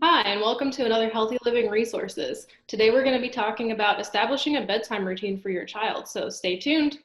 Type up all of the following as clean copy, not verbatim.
Hi, and welcome to another Healthy Living Resources. Today we're going to be talking about establishing a bedtime routine for your child, so stay tuned.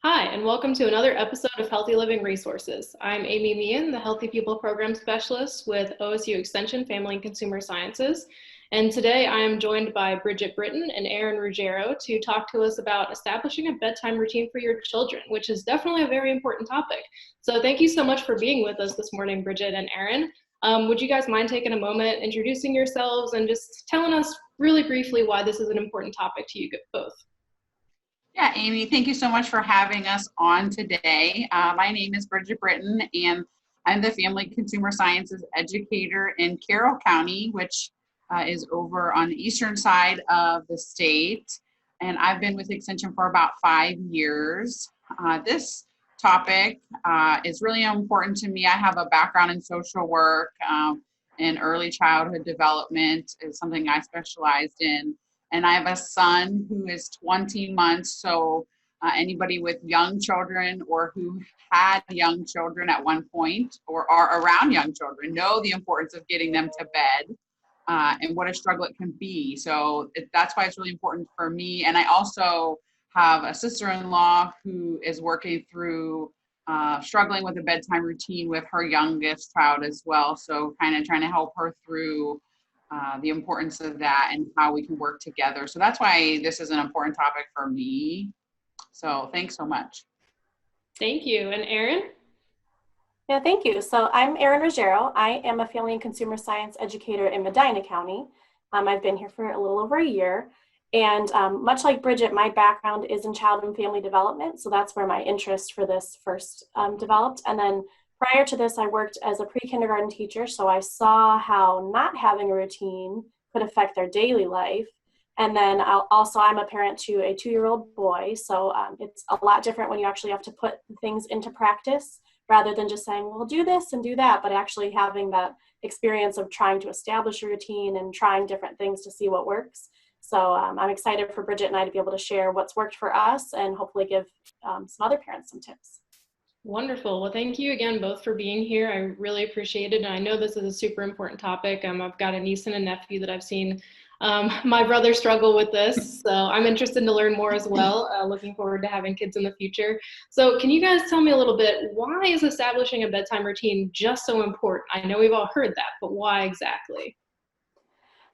Hi, and welcome to another episode of Healthy Living Resources. I'm Amy Meehan, the Healthy People Program Specialist with OSU Extension Family and Consumer Sciences. And today I am joined by Bridget Britton and Erin Ruggiero to talk to us about establishing a bedtime routine for your children, which is definitely a very important topic. So thank you so much for being with us this morning, Bridget and Erin. Would you guys mind taking a moment, introducing yourselves, and just telling us really briefly why this is an important topic to you both? Yeah, Amy, thank you so much for having us on today. My name is Bridget Britton, and I'm the Family Consumer Sciences Educator in Carroll County, which is over on the eastern side of the state. And I've been with Extension for about 5 years. This topic is really important to me. I have a background in social work and early childhood development is something I specialized in. And I have a son who is 20 months. So anybody with young children or who had young children at one point or are around young children know the importance of getting them to bed and what a struggle it can be. So that's why it's really important for me. And I also have a sister-in-law who is working through struggling with a bedtime routine with her youngest child as well. So kind of trying to help her through the importance of that and how we can work together. So that's why this is an important topic for me. So thanks so much. Thank you. And Erin? Yeah, thank you. So I'm Erin Ruggiero. I am a family and consumer science educator in Medina County. I've been here for a little over a year. And much like Bridget, my background is in child and family development. So that's where my interest for this first developed. And then prior to this, I worked as a pre-kindergarten teacher. So I saw how not having a routine could affect their daily life. And then I'm a parent to a 2-year-old boy. So it's a lot different when you actually have to put things into practice rather than just saying, well, do this and do that, but actually having that experience of trying to establish a routine and trying different things to see what works. So I'm excited for Bridget and I to be able to share what's worked for us and hopefully give some other parents some tips. Wonderful. Well, thank you again both for being here. I really appreciate it. And I know this is a super important topic. I've got a niece and a nephew that I've seen my brother struggle with this. So I'm interested to learn more as well. Looking forward to having kids in the future. So can you guys tell me a little bit, why is establishing a bedtime routine just so important? I know we've all heard that, but why exactly?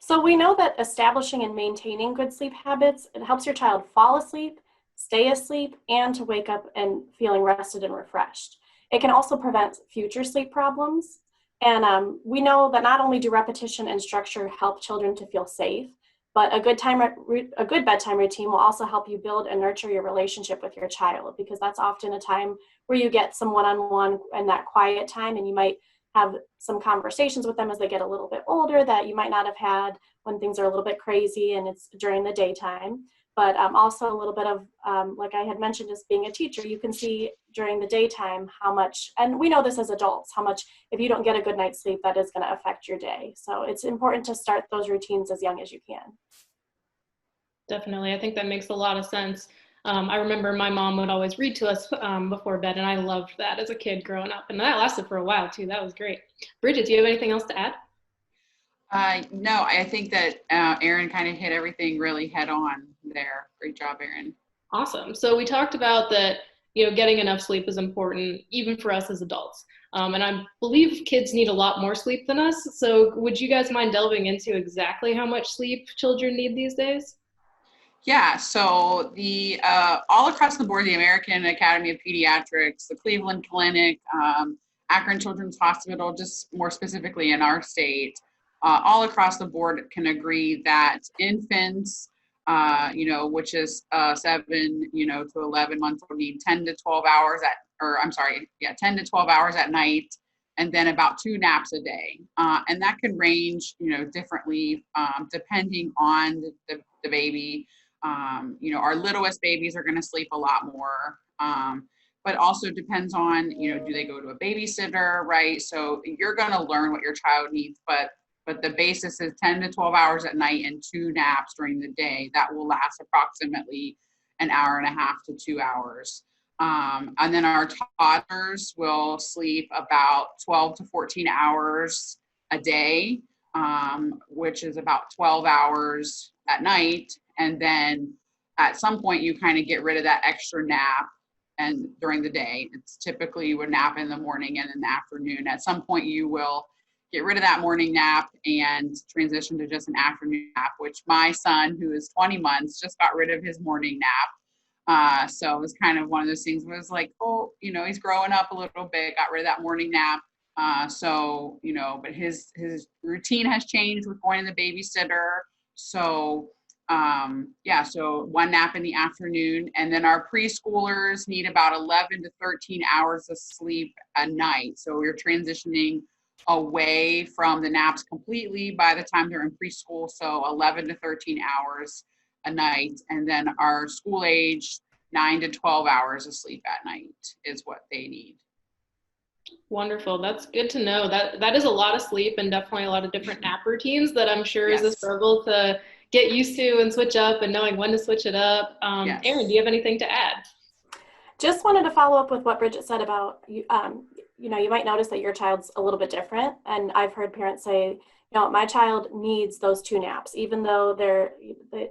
So we know that establishing and maintaining good sleep habits, it helps your child fall asleep, stay asleep, and to wake up and feeling rested and refreshed. It can also prevent future sleep problems. And we know that not only do repetition and structure help children to feel safe, but a good bedtime routine will also help you build and nurture your relationship with your child, because that's often a time where you get some one-on-one and that quiet time, and you might have some conversations with them as they get a little bit older that you might not have had when things are a little bit crazy and it's during the daytime. But also a little bit of, like I had mentioned, as being a teacher, you can see during the daytime how much, and we know this as adults, how much if you don't get a good night's sleep, that is going to affect your day. So it's important to start those routines as young as you can. Definitely. I think that makes a lot of sense. I remember my mom would always read to us before bed, and I loved that as a kid growing up. And that lasted for a while, too. That was great. Bridget, do you have anything else to add? No, I think that Erin kind of hit everything really head on there. Great job, Erin. Awesome. So we talked about that, getting enough sleep is important, even for us as adults. And I believe kids need a lot more sleep than us. So would you guys mind delving into exactly how much sleep children need these days? Yeah, so the all across the board, the American Academy of Pediatrics, the Cleveland Clinic, Akron Children's Hospital, just more specifically in our state, all across the board can agree that infants, which is 7, to 11 months, will need 10 to 12 hours 10 to 12 hours at night. and then about 2 naps a day. And that can range, differently depending on the baby. Our littlest babies are going to sleep a lot more. But also depends on, do they go to a babysitter, right? So you're going to learn what your child needs, but the basis is 10 to 12 hours at night and 2 naps during the day. That will last approximately an hour and a half to 2 hours. And then our toddlers will sleep about 12 to 14 hours a day, which is about 12 hours at night. And then at some point you kind of get rid of that extra nap. And during the day, it's typically you would nap in the morning and in the afternoon. At some point you will get rid of that morning nap and transition to just an afternoon nap, which my son, who is 20 months, just got rid of his morning nap. So it was kind of one of those things where it was like, he's growing up a little bit, got rid of that morning nap. But his routine has changed with going to the babysitter. So so 1 nap in the afternoon, and then our preschoolers need about 11 to 13 hours of sleep a night. So we're transitioning away from the naps completely by the time they're in preschool. So 11 to 13 hours a night. And then our school age, 9 to 12 hours of sleep at night is what they need. Wonderful. That's good to know. That is a lot of sleep and definitely a lot of different nap routines that I'm sure is a struggle to get used to and switch up and knowing when to switch it up. Erin, do you have anything to add? Just wanted to follow up with what Bridget said about, you might notice that your child's a little bit different. And I've heard parents say, my child needs those 2 naps, even though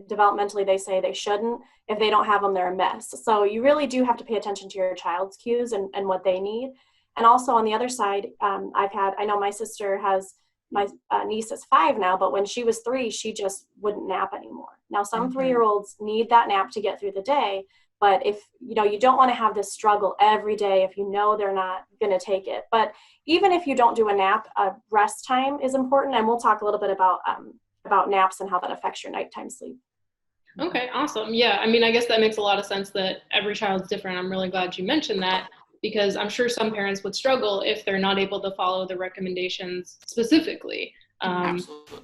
developmentally they say they shouldn't. If they don't have them, they're a mess. So you really do have to pay attention to your child's cues and what they need. And also on the other side, I know my sister has, my niece is 5 now, but when she was 3, she just wouldn't nap anymore. Now, some 3-year-olds need that nap to get through the day, but if, you don't want to have this struggle every day if they're not going to take it. But even if you don't do a nap, rest time is important, and we'll talk a little bit about naps and how that affects your nighttime sleep. Okay, awesome. Yeah, I guess that makes a lot of sense that every child's different. I'm really glad you mentioned that, because I'm sure some parents would struggle if they're not able to follow the recommendations specifically. Absolutely.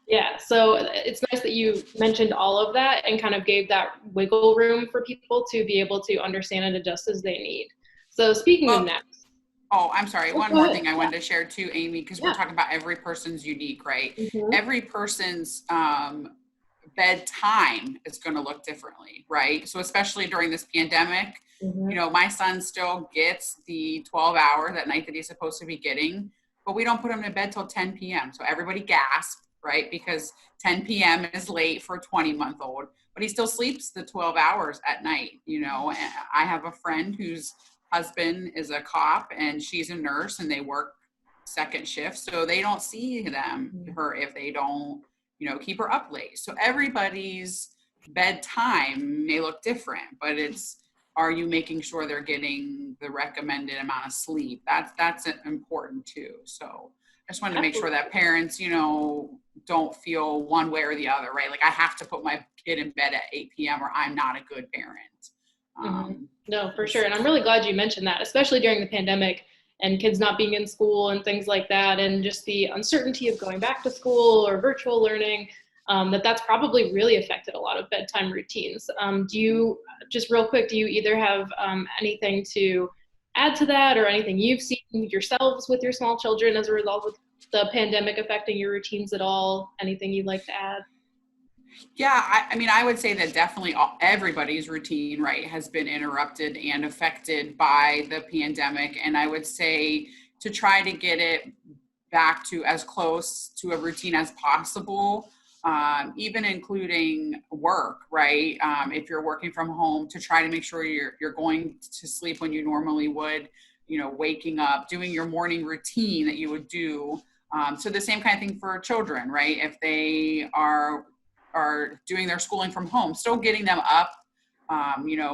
Yeah, so it's nice that you mentioned all of that and kind of gave that wiggle room for people to be able to understand and adjust as they need. So speaking of naps. Oh, I'm sorry. One more thing I wanted to share too, Amy, because we're talking about every person's unique, right? Mm-hmm. Every person's bedtime is going to look differently, right? So especially during this pandemic, my son still gets the 12 hours at night that he's supposed to be getting, but we don't put him to bed till 10 p.m. So everybody gasped, right? Because 10 p.m. is late for a 20-month-old, but he still sleeps the 12 hours at night, And I have a friend whose husband is a cop and she's a nurse, and they work second shift. So they don't see her if they don't, keep her up late. So everybody's bedtime may look different, but are you making sure they're getting the recommended amount of sleep? That's important too. So I just wanted to make sure that parents, don't feel one way or the other, right? Like I have to put my kid in bed at 8 p.m. or I'm not a good parent. No, for sure. And I'm really glad you mentioned that, especially during the pandemic and kids not being in school and things like that, and just the uncertainty of going back to school or virtual learning, that's probably really affected a lot of bedtime routines. Do you, just real quick, do you either have anything to add to that, or anything you've seen yourselves with your small children as a result of the pandemic affecting your routines at all? Anything you'd like to add? Yeah, I would say that definitely everybody's routine, right, has been interrupted and affected by the pandemic. And I would say to try to get it back to as close to a routine as possible, even including work, right? If you're working from home, to try to make sure you're going to sleep when you normally would, waking up, doing your morning routine that you would do. So the same kind of thing for children, right? If they are doing their schooling from home, still getting them up,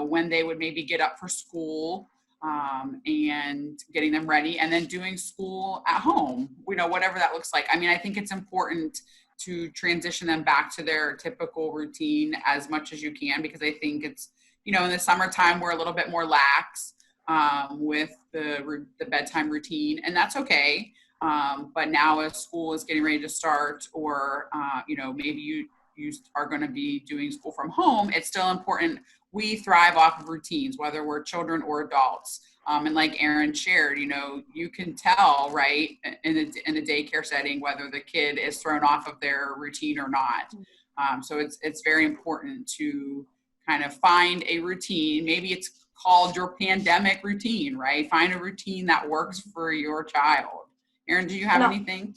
when they would maybe get up for school, and getting them ready, and then doing school at home, whatever that looks like. I think it's important to transition them back to their typical routine as much as you can, because I think it's, in the summertime, we're a little bit more lax. with the bedtime routine, and that's okay. But now as school is getting ready to start, or maybe you are going to be doing school from home, it's still important. We thrive off of routines, whether we're children or adults. And like Erin shared, you can tell, right, in a daycare setting, whether the kid is thrown off of their routine or not. So it's very important to kind of find a routine. Maybe it's called your pandemic routine, right? Find a routine that works for your child. Erin, do you have anything?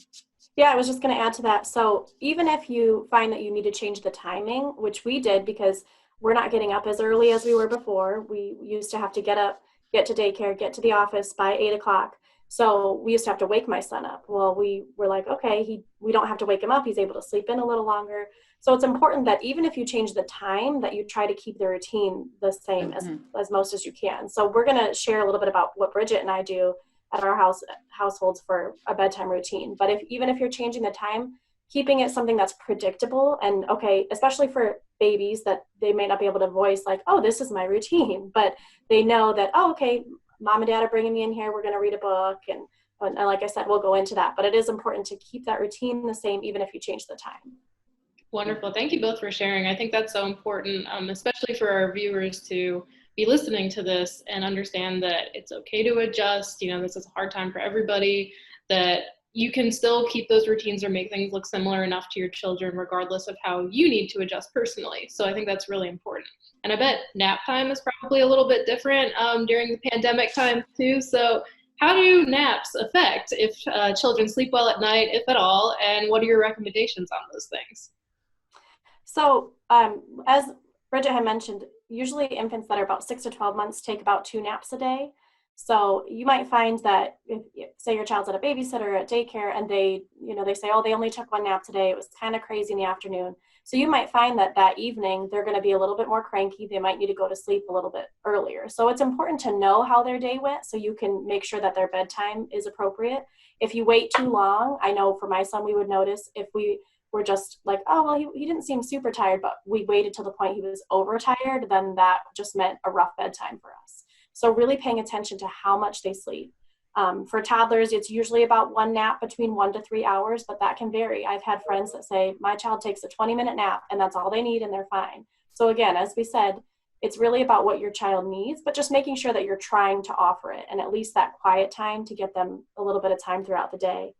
Yeah, I was just going to add to that. So even if you find that you need to change the timing, which we did because we're not getting up as early as we were before. We used to have to get up, get to daycare, get to the office by 8 o'clock. So we used to have to wake my son up. Well, we were like, okay, we don't have to wake him up. He's able to sleep in a little longer. So it's important that even if you change the time, that you try to keep the routine the same as most as you can. So we're going to share a little bit about what Bridget and I do at our households for a bedtime routine. But even if you're changing the time, keeping it something that's predictable and okay, especially for babies that they may not be able to voice like, oh, this is my routine, but they know that, oh, okay, mom and dad are bringing me in here, we're going to read a book. And like I said, we'll go into that, but it is important to keep that routine the same, even if you change the time. Wonderful. Thank you both for sharing. I think that's so important, especially for our viewers to be listening to this and understand that it's okay to adjust. This is a hard time for everybody, that you can still keep those routines or make things look similar enough to your children, regardless of how you need to adjust personally. So I think that's really important. And I bet nap time is probably a little bit different during the pandemic time too. So how do naps affect if children sleep well at night, if at all, and what are your recommendations on those things? So as Bridget had mentioned, usually infants that are about 6 to 12 months take about 2 naps a day. So you might find that if, say your child's at a babysitter or at daycare and they say, oh, they only took 1 nap today. It was kind of crazy in the afternoon. So you might find that evening they're going to be a little bit more cranky. They might need to go to sleep a little bit earlier. So it's important to know how their day went so you can make sure that their bedtime is appropriate. If you wait too long, I know for my son, we would notice if we're just like, oh, well, he didn't seem super tired, but we waited till the point he was overtired, then that just meant a rough bedtime for us. So really paying attention to how much they sleep. For toddlers, it's usually about 1 nap between 1 to 3 hours, but that can vary. I've had friends that say, my child takes a 20-minute nap and that's all they need and they're fine. So again, as we said, it's really about what your child needs, but just making sure that you're trying to offer it and at least that quiet time to get them a little bit of time throughout the day.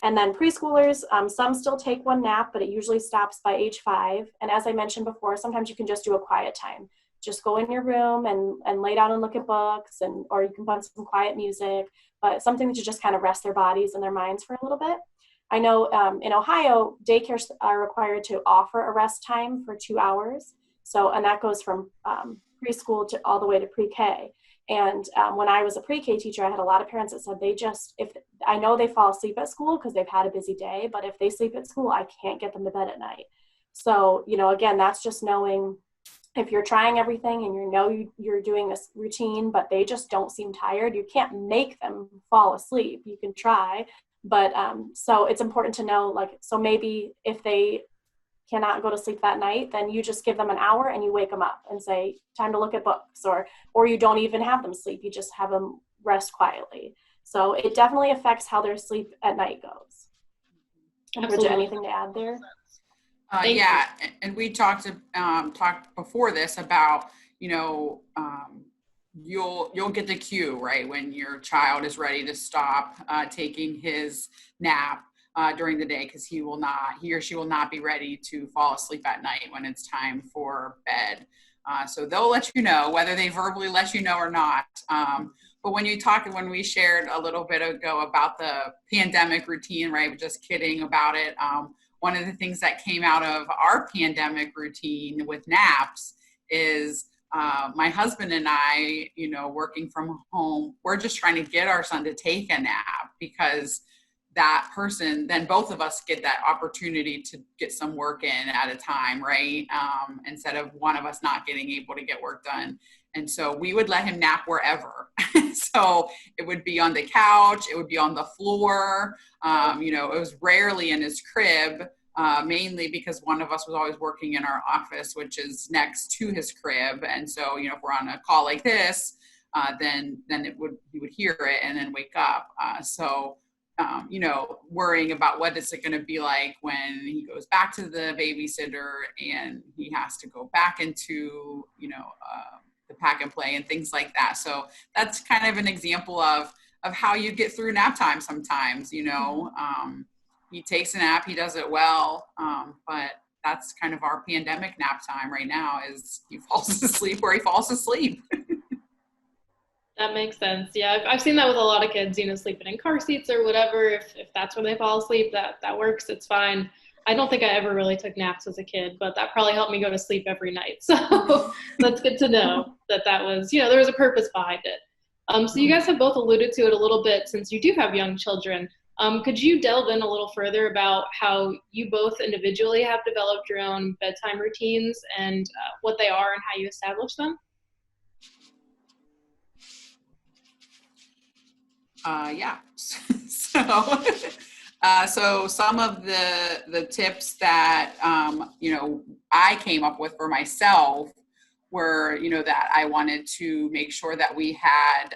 And then preschoolers, some still take 1 nap, but it usually stops by age 5. And as I mentioned before, sometimes you can just do a quiet time. Just go in your room and lay down and look at books, or you can put some quiet music, but something to just kind of rest their bodies and their minds for a little bit. I know in Ohio, daycares are required to offer a rest time for 2 hours. And that goes from preschool to all the way to pre-K. And when I was a pre-K teacher, I had a lot of parents that said if I know they fall asleep at school because they've had a busy day, but if they sleep at school, I can't get them to bed at night. So, again, that's just knowing if you're trying everything and you're doing this routine, but they just don't seem tired, you can't make them fall asleep. You can try, but so it's important to know, so maybe if they cannot go to sleep that night, then you just give them an hour and you wake them up and say, time to look at books, or you don't even have them sleep. You just have them rest quietly. So it definitely affects how their sleep at night goes. Bridget, anything to add there? Yeah, and we talked before this about, you'll get the cue, right, when your child is ready to stop taking his nap during the day, because he or she will not be ready to fall asleep at night when it's time for bed. So they'll let you know, whether they verbally let you know or not. But when we shared a little bit ago about the pandemic routine, right, we're just kidding about it. One of the things that came out of our pandemic routine with naps is my husband and I, working from home, we're just trying to get our son to take a nap, because that person, then both of us get that opportunity to get some work in at a time, right? Instead of one of us not getting able to get work done. And so we would let him nap wherever. So it would be on the couch, it would be on the floor. It was rarely in his crib, mainly because one of us was always working in our office, which is next to his crib. And so, if we're on a call like this, then he would hear it and then wake up. Worrying about what is it going to be like when he goes back to the babysitter and he has to go back into, the pack and play and things like that. So that's kind of an example of how you get through nap time sometimes, he takes a nap, he does it well. But that's kind of our pandemic nap time right now, is he falls asleep where he falls asleep. That makes sense. Yeah, I've seen that with a lot of kids, sleeping in car seats or whatever. If that's where they fall asleep, that works. It's fine. I don't think I ever really took naps as a kid, but that probably helped me go to sleep every night. So that's good to know that was, there was a purpose behind it. So you guys have both alluded to it a little bit since you do have young children. Could you delve in a little further about how you both individually have developed your own bedtime routines and what they are and how you establish them? Yeah. So some of the tips that, I came up with for myself were, that I wanted to make sure that we had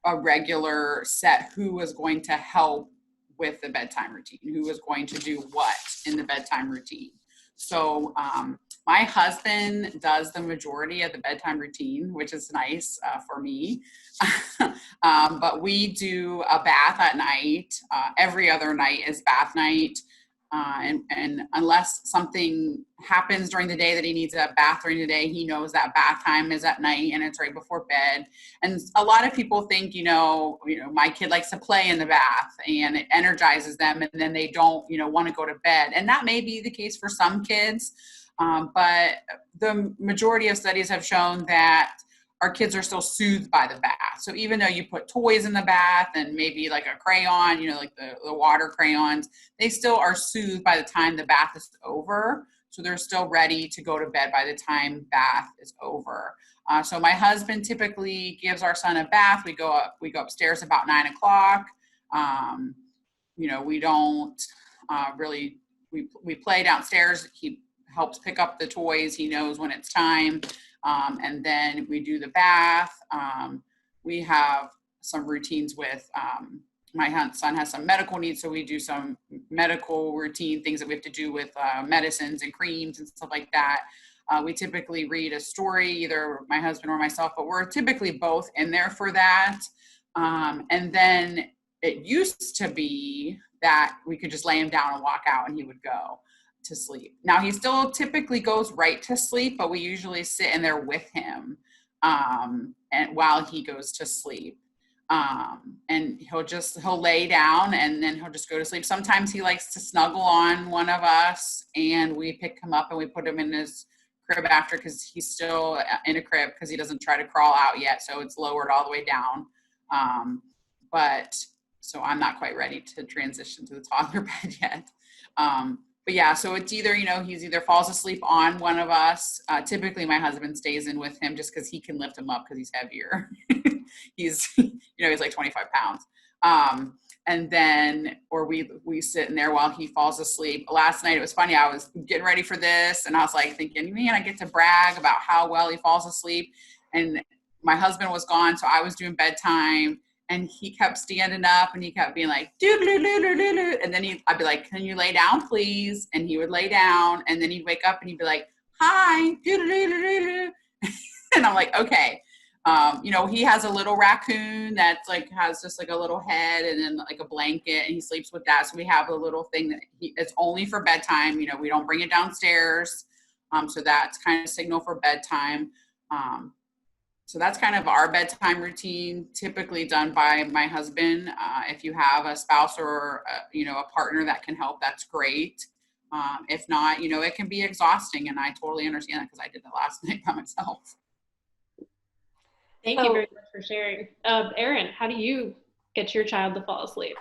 a regular set who was going to help with the bedtime routine, who was going to do what in the bedtime routine. So my husband does the majority of the bedtime routine, which is nice for me. But we do a bath at night. Every other night is bath night. And unless something happens during the day that he needs a bath during the day, he knows that bath time is at night and it's right before bed. And a lot of people think, my kid likes to play in the bath and it energizes them and then they don't, want to go to bed. And that may be the case for some kids. But the majority of studies have shown that our kids are still soothed by the bath. So even though you put toys in the bath and maybe like a crayon, like the water crayons, they still are soothed by the time the bath is over. So they're still ready to go to bed by the time bath is over. So my husband typically gives our son a bath. We go upstairs about 9 o'clock. We don't really, we play downstairs. He helps pick up the toys. He knows when it's time. And then we do the bath. We have some routines with, my son has some medical needs. So we do some medical routine things that we have to do with medicines and creams and stuff like that. We typically read a story, either my husband or myself, but we're typically both in there for that. And then it used to be that we could just lay him down and walk out and he would go to sleep. Now he still typically goes right to sleep, but we usually sit in there with him and while he goes to sleep. And he'll lay down and then he'll just go to sleep. Sometimes he likes to snuggle on one of us and we pick him up and we put him in his crib after, because he's still in a crib because he doesn't try to crawl out yet. So it's lowered all the way down. So I'm not quite ready to transition to the toddler bed yet. But yeah, so it's either, he's either falls asleep on one of us. Typically my husband stays in with him just because he can lift him up because he's heavier. He's like 25 pounds. And then, or we sit in there while he falls asleep. Last night, it was funny. I was getting ready for this and I was like thinking, man, I get to brag about how well he falls asleep. And my husband was gone. So I was doing bedtime. And he kept standing up and he kept being like, doo-doo-doo-doo-doo-doo. And then I'd be like, can you lay down, please? And he would lay down. And then he'd wake up and he'd be like, hi, doo-doo-doo-doo-doo. And I'm like, okay. He has a little raccoon that's has just like a little head and then like a blanket and he sleeps with that. So we have a little thing that it's only for bedtime. We don't bring it downstairs. So that's kind of signal for bedtime. So that's kind of our bedtime routine, typically done by my husband. If you have a spouse or, a partner that can help, that's great. If not, it can be exhausting. And I totally understand that because I did that last night by myself. Thank you very much for sharing. Erin, how do you get your child to fall asleep?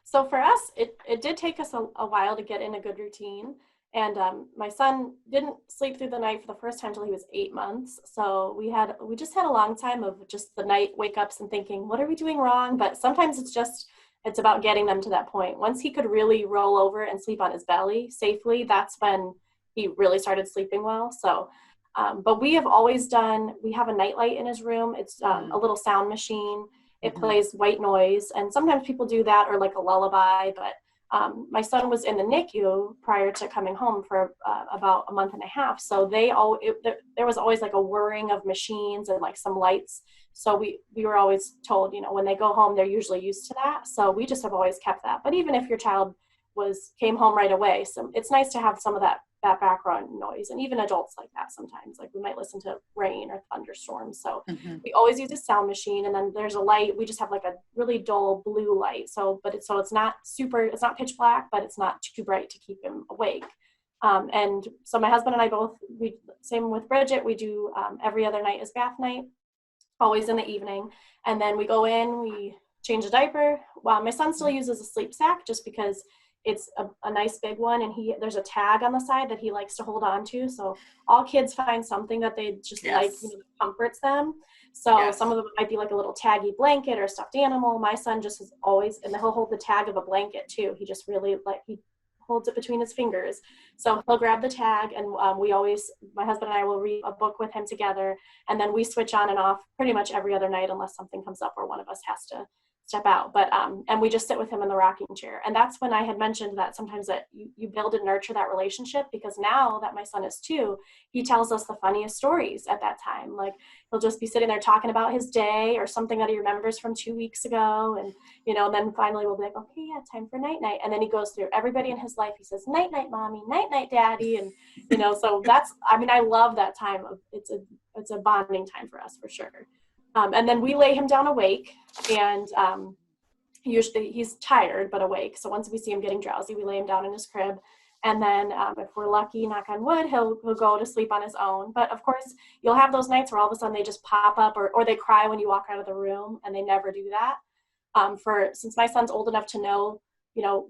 So for us, it did take us a while to get in a good routine. And my son didn't sleep through the night for the first time until he was 8 months. So we just had a long time of just the night wake ups and thinking, what are we doing wrong? But sometimes it's about getting them to that point. Once he could really roll over and sleep on his belly safely, that's when he really started sleeping well. So But we have always we have a nightlight in his room. It's a little sound machine. It plays white noise, and sometimes people do that or like a lullaby, but my son was in the NICU prior to coming home for about a month and a half. So there was always like a whirring of machines and like some lights. So we were always told, when they go home, they're usually used to that. So we just have always kept that. But even if your child came home right away, so it's nice to have some of that background noise, and even adults like that sometimes, like we might listen to rain or thunderstorms. So we always use a sound machine, and then there's a light. We just have like a really dull blue light, so it's not pitch black, but it's not too bright to keep him awake. And so my husband and I both, same with Bridget, we do every other night is bath night, always in the evening, and then we go in, we change a diaper. My son still uses a sleep sack just because it's a nice big one, and there's a tag on the side that he likes to hold on to. So all kids find something that they just like, that comforts them. So some of them might be like a little taggy blanket or stuffed animal. My son just is always, and he'll hold the tag of a blanket too. He just really he holds it between his fingers. So he'll grab the tag, and my husband and I will read a book with him together, and then we switch on and off pretty much every other night unless something comes up or one of us has to step out. But and we just sit with him in the rocking chair. And that's when I had mentioned that sometimes that you build and nurture that relationship, because now that my son is 2, he tells us the funniest stories at that time. Like he'll just be sitting there talking about his day or something that he remembers from 2 weeks ago, and and then finally we'll be like, okay, yeah, time for night night. And then he goes through everybody in his life. He says, night night mommy, night night daddy. And so I love that time. It's a bonding time for us for sure. And then we lay him down awake, and usually he's tired but awake. So once we see him getting drowsy, we lay him down in his crib. And then if we're lucky, knock on wood, he'll go to sleep on his own. But of course, you'll have those nights where all of a sudden they just pop up, or they cry when you walk out of the room, and they never do that. Since my son's old enough to know,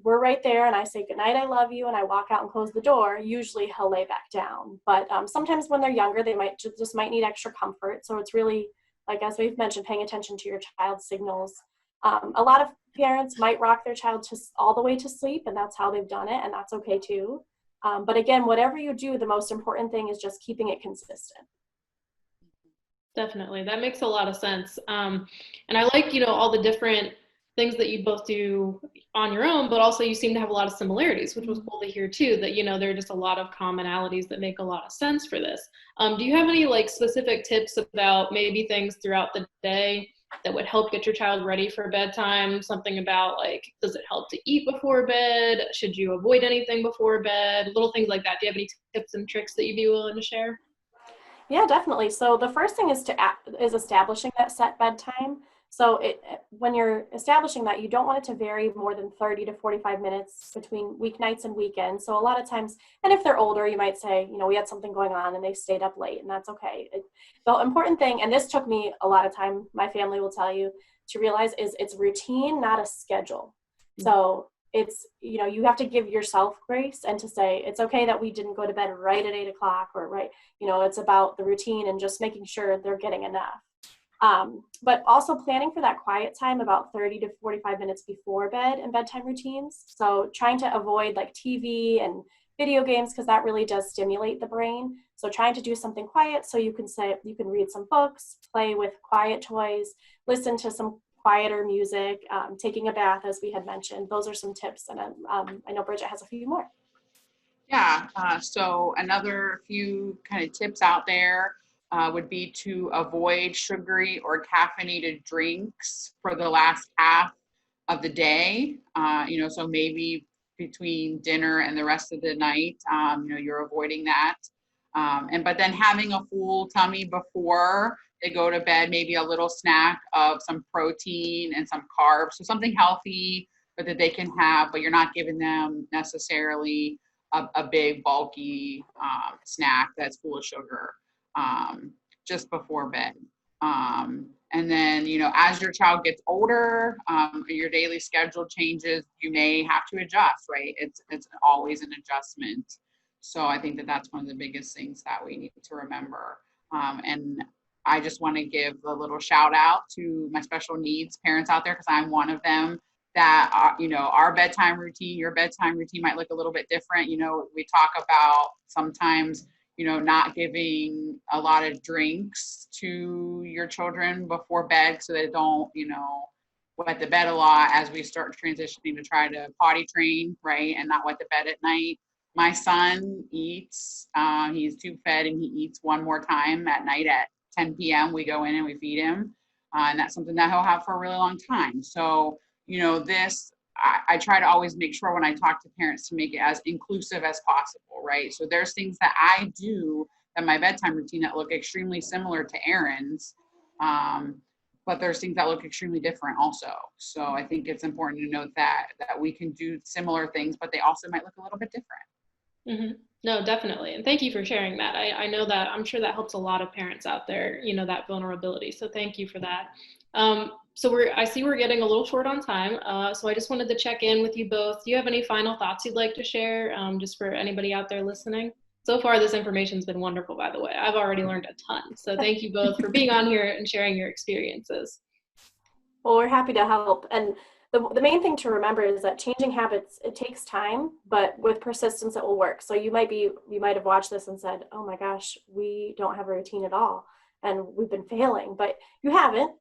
we're right there, and I say, good night, I love you, and I walk out and close the door, usually he'll lay back down. But sometimes when they're younger, they might need extra comfort. So it's really, like as we've mentioned, paying attention to your child's signals. A lot of parents might rock their child all the way to sleep, and that's how they've done it, and that's okay too. But again, whatever you do, the most important thing is just keeping it consistent. Definitely. That makes a lot of sense. And I like, all the different things that you both do on your own, but also you seem to have a lot of similarities, which was cool to hear too, that, there are just a lot of commonalities that make a lot of sense for this. Do you have any specific tips about maybe things throughout the day that would help get your child ready for bedtime? Something about does it help to eat before bed? Should you avoid anything before bed? Little things like that. Do you have any tips and tricks that you'd be willing to share? Yeah, definitely. So the first thing is establishing that set bedtime. So when you're establishing that, you don't want it to vary more than 30 to 45 minutes between weeknights and weekends. So a lot of times, and if they're older, you might say, we had something going on and they stayed up late, and that's okay. The important thing, and this took me a lot of time, my family will tell you, to realize is it's routine, not a schedule. Mm-hmm. So it's, you have to give yourself grace and to say, it's okay that we didn't go to bed right at 8 o'clock or right, it's about the routine and just making sure they're getting enough. But also planning for that quiet time about 30 to 45 minutes before bed and bedtime routines. So trying to avoid TV and video games, because that really does stimulate the brain. So trying to do something quiet, so you can read some books, play with quiet toys, listen to some quieter music, taking a bath, as we had mentioned. Those are some tips, and I know Bridget has a few more. Yeah, so another few kind of tips out there would be to avoid sugary or caffeinated drinks for the last half of the day. So maybe between dinner and the rest of the night, you're avoiding that. But then having a full tummy before they go to bed, maybe a little snack of some protein and some carbs, so something healthy but that they can have, but you're not giving them necessarily a big bulky snack that's full of sugar just before bed. And then, as your child gets older, your daily schedule changes, you may have to adjust, right? It's always an adjustment. So I think that's one of the biggest things that we need to remember. And I just want to give a little shout out to my special needs parents out there, because I'm one of them, that our bedtime routine, your bedtime routine might look a little bit different. We talk about sometimes not giving a lot of drinks to your children before bed so they don't, wet the bed a lot as we start transitioning to try to potty train, right, and not wet the bed at night. My son eats, he's tube fed, and he eats one more time at night at 10 p.m. We go in and we feed him, and that's something that he'll have for a really long time. So, I try to always make sure when I talk to parents to make it as inclusive as possible, right? So there's things that I do in my bedtime routine that look extremely similar to Erin's, but there's things that look extremely different also. So I think it's important to note that we can do similar things, but they also might look a little bit different. Mm-hmm. No, definitely. And thank you for sharing that. I know that I'm sure that helps a lot of parents out there, that vulnerability. So thank you for that. So I see we're getting a little short on time. So I just wanted to check in with you both. Do you have any final thoughts you'd like to share, just for anybody out there listening? So far, this information's been wonderful, by the way. I've already learned a ton. So thank you both for being on here and sharing your experiences. Well, we're happy to help. And the main thing to remember is that changing habits, it takes time, but with persistence, it will work. So you might have watched this and said, oh my gosh, we don't have a routine at all, and we've been failing, but you haven't.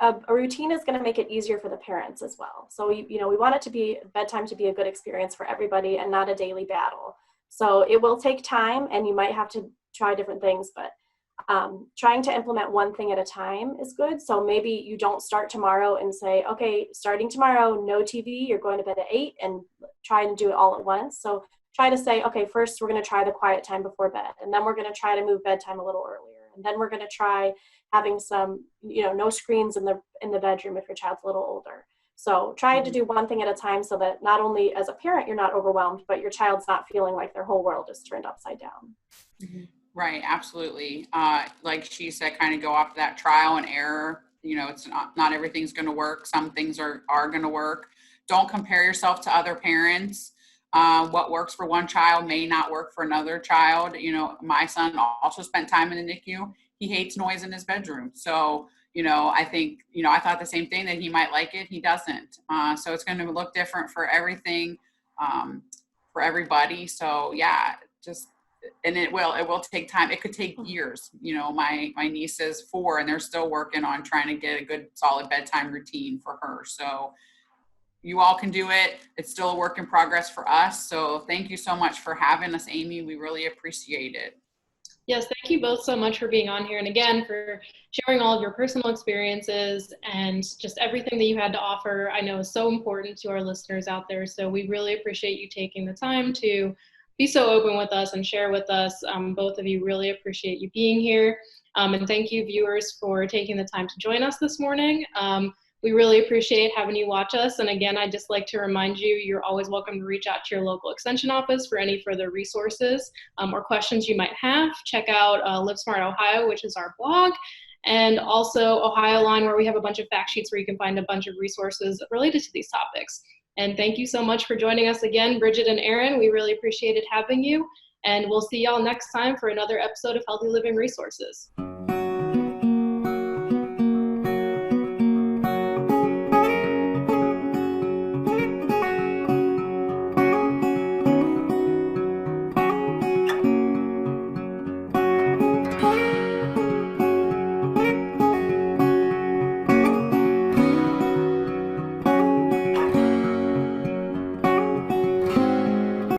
A routine is going to make it easier for the parents as well. So, we want it to be bedtime to be a good experience for everybody and not a daily battle. So it will take time, and you might have to try different things, but trying to implement one thing at a time is good. So maybe you don't start tomorrow and say, okay, starting tomorrow, no TV, you're going to bed at 8, and try and do it all at once. So try to say, okay, first we're going to try the quiet time before bed, and then we're going to try to move bedtime a little earlier. And then we're going to try having some, no screens in the bedroom if your child's a little older. So try to do one thing at a time so that not only as a parent you're not overwhelmed, but your child's not feeling like their whole world is turned upside down. Mm-hmm. Right, absolutely. Like she said, kind of go off that trial and error. It's not everything's going to work. Some things are going to work. Don't compare yourself to other parents. What works for one child may not work for another child. My son also spent time in the NICU. He hates noise in his bedroom. So, I think, I thought the same thing, that he might like it. He doesn't. So it's going to look different for everything, for everybody. So yeah, and it will take time. It could take years. My niece is 4 and they're still working on trying to get a good solid bedtime routine for her. So you all can do it. It's still a work in progress for us. So thank you so much for having us, Amy. We really appreciate it. Yes, thank you both so much for being on here, and again for sharing all of your personal experiences and just everything that you had to offer. I know is so important to our listeners out there. So we really appreciate you taking the time to be so open with us and share with us. Both of you, really appreciate you being here. And thank you, viewers, for taking the time to join us this morning. We really appreciate having you watch us. And again, I'd just like to remind you, you're always welcome to reach out to your local extension office for any further resources or questions you might have. Check out Live Smart Ohio, which is our blog, and also Ohio Line, where we have a bunch of fact sheets where you can find a bunch of resources related to these topics. And thank you so much for joining us again, Bridget and Erin. We really appreciated having you. And we'll see y'all next time for another episode of Healthy Living Resources.